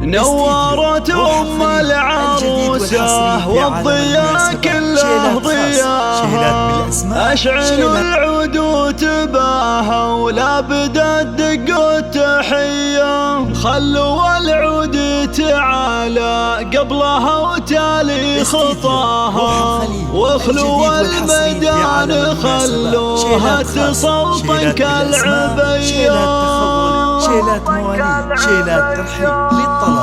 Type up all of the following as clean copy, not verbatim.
نورت أم العروسة والضياء كله ضياها، أشعلوا العود وتباها ولا بدت دق التحية، خلوا العود تعالى قبلها وتالي خطاها، واخلوا الميدان خلوها تسلطن كالعبية. شيلات مواليد شيلات ترحيب للطلب.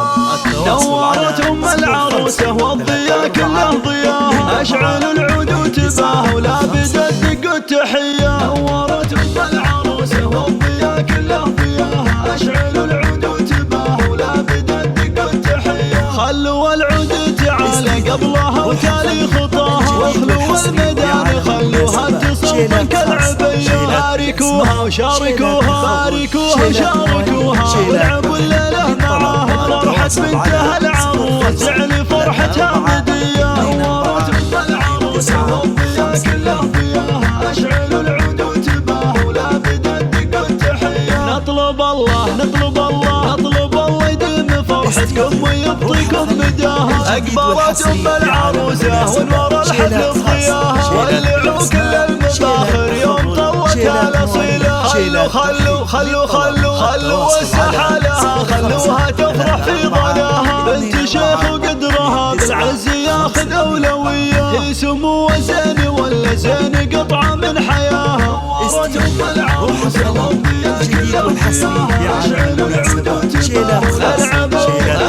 نورت أم العروسة والضياء كله ضياها، أشعلوا العود وتباها ولا بدت دق التحية. نورت أم العروسة والضياء كله ضياها، أشعلوا العود وتباها ولا بدت دق التحية، خلوا العود تعالى قبلها وتالي خطاها، واخلوا الميدان خلوها تسلطن كالعبية. باركوها وشاركوها، باركوها وشاركوها، والعبوا الليلة معاها، فرحة بنتها العروس يعني فرحتها بدية. نورت أم العروسة والضياء كله ضياها، أشعلوا العود وتباها ولا بدت دق التحية. نطلب الله نطلب الله نطلب الله يديم فرحتكم ويعطيكم بداها، أقبلت أم العروسة ونور الحفل ضياها، ولعوا كل المفاخر يوم طلتها الأصيلة. خلوا السحالها، خلوها تفرح في ظناها، بنت شيخ وقدرها بالعز ياخذ أولوية، هي سمو زين ولا زين قطعة من حياها. نورت أم العروسة والضياء كله ضياها، أشعلوا العود وتباها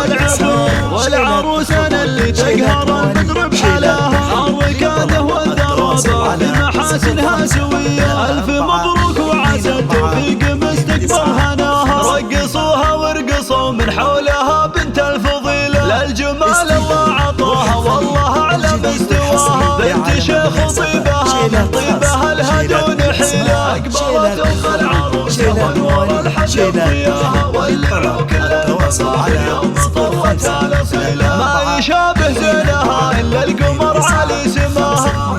العبوا والعروسة اللي تقهر البدر بحلاها، الركاده والذرابة بمحاسنها سوية. ألف مبروك وعسى التوفيق مستقبل هناها، رقصوها وارقصوا من حولها بنت الفضيلة، للجمال الله عطاها والله على مستواها، بنت شيخ طيبها من طيبها لها دون حيلة. أقبلت أم العروسة ونور الحفل ضياها، ولعوا كل المفاخر يوم طلتها الأصيلة، ما يشابه زينها إلا القمر علي سماها.